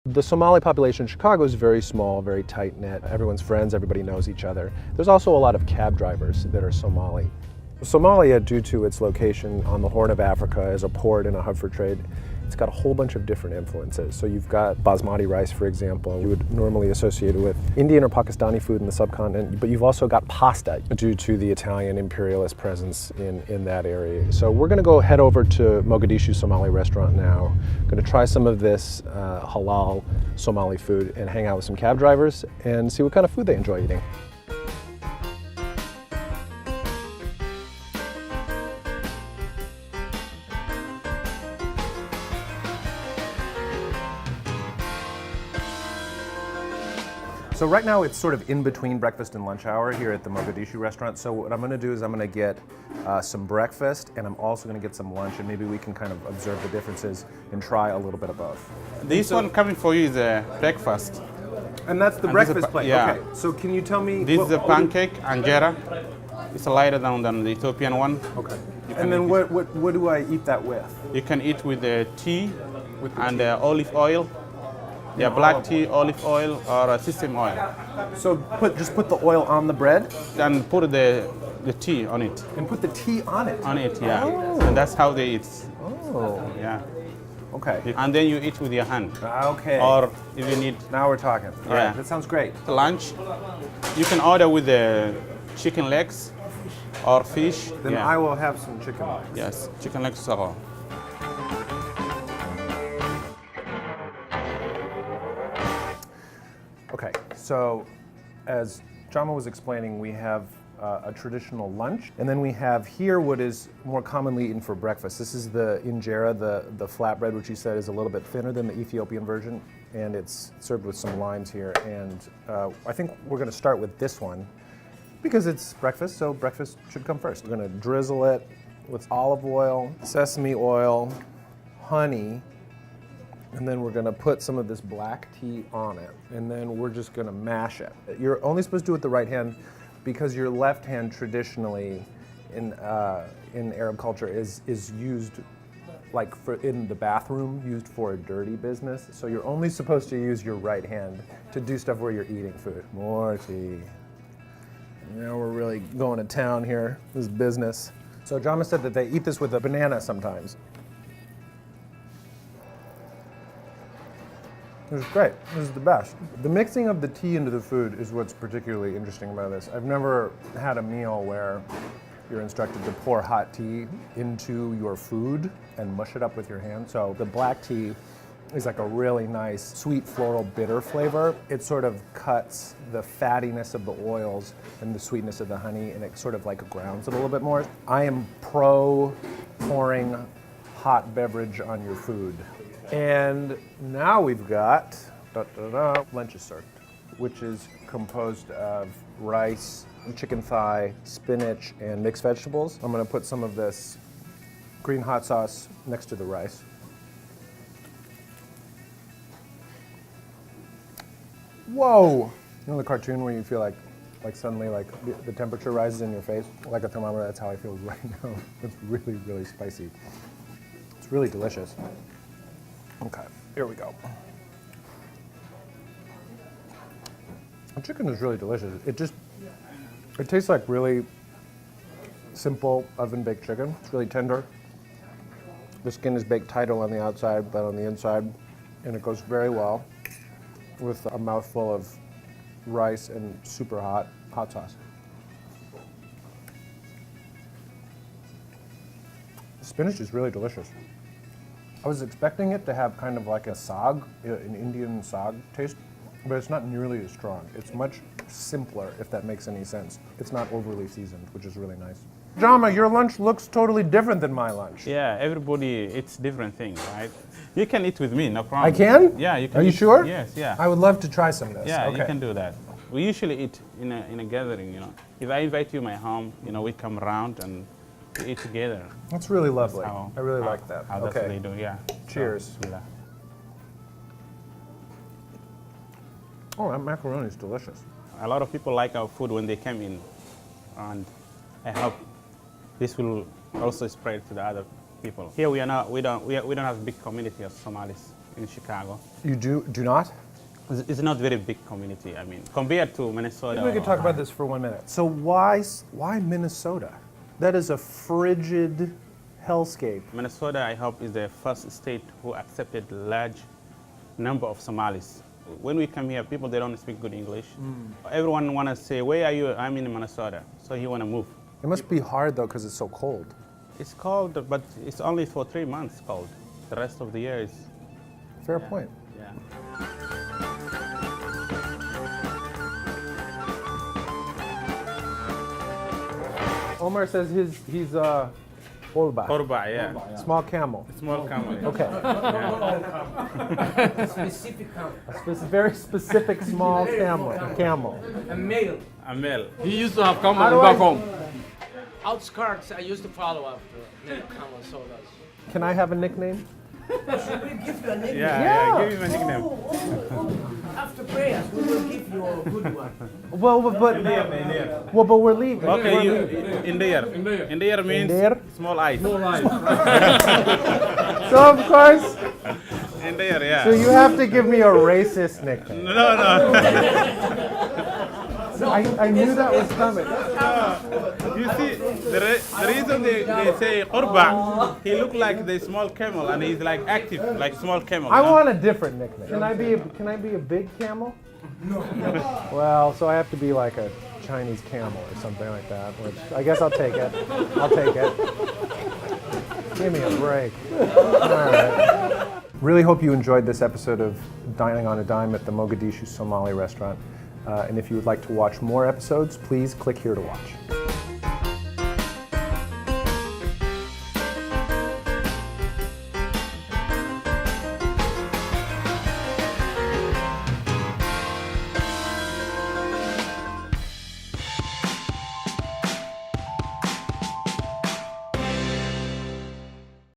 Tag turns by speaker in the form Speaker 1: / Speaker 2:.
Speaker 1: The Somali population in Chicago is very small, very tight-knit. Everyone's friends, everybody knows each other. There's also a lot of cab drivers that are Somali. Somalia, due to its location on the Horn of Africa as a port and a hub for trade, it's got a whole bunch of different influences. So you've got basmati rice, for example, you would normally associate it with Indian or Pakistani food in the subcontinent, but you've also got pasta due to the Italian imperialist presence in that area. So we're gonna go head over to Mogadishu Somali restaurant now. Gonna try some of this halal Somali food and hang out with some cab drivers and see what kind of food they enjoy eating. So right now it's sort of in between breakfast and lunch hour here at the Mogadishu restaurant. So what I'm going to do is I'm going to get some breakfast and I'm also going to get some lunch, and maybe we can kind of observe the differences and try a little bit of both.
Speaker 2: This one coming for you is a breakfast.
Speaker 1: And that's the breakfast plate?
Speaker 2: Yeah.
Speaker 1: Okay, so can you tell me...
Speaker 2: This is a pancake, anjera. It's lighter down than the Ethiopian one.
Speaker 1: Okay. And then what do I eat that with?
Speaker 2: You can eat with the tea and olive oil. Yeah, black tea, olive oil, or sesame oil.
Speaker 1: So just put the oil on the bread?
Speaker 2: And put the tea on it.
Speaker 1: And put the tea on it?
Speaker 2: On it, yeah.
Speaker 1: Oh.
Speaker 2: And that's how they eat.
Speaker 1: Oh.
Speaker 2: Yeah.
Speaker 1: Okay.
Speaker 2: And then you eat with your hand.
Speaker 1: Okay.
Speaker 2: Or if you need...
Speaker 1: Now we're talking. All
Speaker 2: Yeah.
Speaker 1: right, that sounds great.
Speaker 2: Lunch, you can order with the chicken legs or fish.
Speaker 1: Then
Speaker 2: yeah.
Speaker 1: I will have some chicken legs.
Speaker 2: Yes, chicken legs so.
Speaker 1: Okay, so as Jama was explaining, we have a traditional lunch, and then we have here what is more commonly eaten for breakfast. This is the injera, the flatbread, which you said is a little bit thinner than the Ethiopian version, and it's served with some limes here. And I think we're going to start with this one because it's breakfast, so breakfast should come first. We're going to drizzle it with olive oil, sesame oil, honey, and then we're gonna put some of this black tea on it, and then we're just gonna mash it. You're only supposed to do it with the right hand because your left hand traditionally in Arab culture is used like in the bathroom, used for a dirty business. So you're only supposed to use your right hand to do stuff where you're eating food. More tea. Now we're really going to town here. This is business. So Jama said that they eat this with a banana sometimes. This is great. This is the best. The mixing of the tea into the food is what's particularly interesting about this. I've never had a meal where you're instructed to pour hot tea into your food and mush it up with your hand. So the black tea is like a really nice, sweet, floral, bitter flavor. It sort of cuts the fattiness of the oils and the sweetness of the honey, and it sort of like grounds it a little bit more. I am pro pouring hot beverage on your food. And now we've got lunch is served, which is composed of rice, chicken thigh, spinach, and mixed vegetables. I'm gonna put some of this green hot sauce next to the rice. Whoa! You know the cartoon where you feel like suddenly the temperature rises in your face? Like a thermometer, that's how I feel right now. It's really, really spicy. It's really delicious. Okay, here we go. The chicken is really delicious. It tastes like really simple oven-baked chicken. It's really tender. The skin is baked tighter on the outside than on the inside, and it goes very well with a mouthful of rice and super hot sauce. The spinach is really delicious. I was expecting it to have kind of like a saag, an Indian saag taste, but it's not nearly as strong. It's much simpler, if that makes any sense. It's not overly seasoned, which is really nice. Jama, your lunch looks totally different than my lunch.
Speaker 2: Yeah, everybody eats different things, right? You can eat with me, no problem.
Speaker 1: I can?
Speaker 2: Yeah, you can.
Speaker 1: Are you sure?
Speaker 2: Yes, yeah.
Speaker 1: I would love to try some of this.
Speaker 2: Yeah,
Speaker 1: okay.
Speaker 2: you can do that. We usually eat in a gathering, you know. If I invite you to my home, you know, we come around and we eat together.
Speaker 1: That's really lovely.
Speaker 2: How,
Speaker 1: I really like that.
Speaker 2: How that's what they do, yeah.
Speaker 1: Cheers.
Speaker 2: So, yeah.
Speaker 1: Oh, that macaroni is delicious.
Speaker 2: A lot of people like our food when they come in, and I hope this will also spread to the other people. Here we don't have a big community of Somalis in Chicago.
Speaker 1: You do not?
Speaker 2: It's not very big community. I mean, compared to Minnesota.
Speaker 1: Maybe we could talk about this for 1 minute. So why Minnesota? That is a frigid hellscape.
Speaker 2: Minnesota, I hope, is the first state who accepted large number of Somalis. When we come here, people, they don't speak good English. Everyone want to say, where are you? I'm in Minnesota. So he want to move.
Speaker 1: It must be hard though because it's so cold.
Speaker 2: It's cold, but it's only for 3 months cold. The rest of the year is...
Speaker 1: Fair point.
Speaker 2: Yeah.
Speaker 1: Omar says he's Olba.
Speaker 2: Orba, yeah.
Speaker 1: Small camel.
Speaker 2: Small camel.
Speaker 1: Okay.
Speaker 3: Specific camel.
Speaker 1: Very specific small camel.
Speaker 3: A male.
Speaker 2: A male.
Speaker 4: He used to have camel
Speaker 1: How do
Speaker 4: back
Speaker 1: I-
Speaker 4: home.
Speaker 3: Outskirts, I used to follow after male camel sodas.
Speaker 1: Can I have a nickname?
Speaker 3: We give you a nickname.
Speaker 2: Yeah, give him a nickname.
Speaker 3: After prayers, we will give you a good one.
Speaker 1: Well, but we're leaving.
Speaker 2: Okay, you, in the year. In the year means
Speaker 1: Indeer?
Speaker 2: small eyes.
Speaker 1: So of course,
Speaker 2: In the year, yeah.
Speaker 1: so you have to give me a racist nickname.
Speaker 2: No.
Speaker 1: I knew that was coming.
Speaker 2: You see, the reason they say Qurba, he look like the small camel and he's like active, like small camel.
Speaker 1: I
Speaker 2: you know?
Speaker 1: want a different nickname. Can I be a big camel? No. Well, so I have to be like a Chinese camel or something like that, which I guess I'll take it. Give me a break. All right. Really hope you enjoyed this episode of Dining on a Dime at the Mogadishu Somali restaurant. And if you would like to watch more episodes, please click here to watch.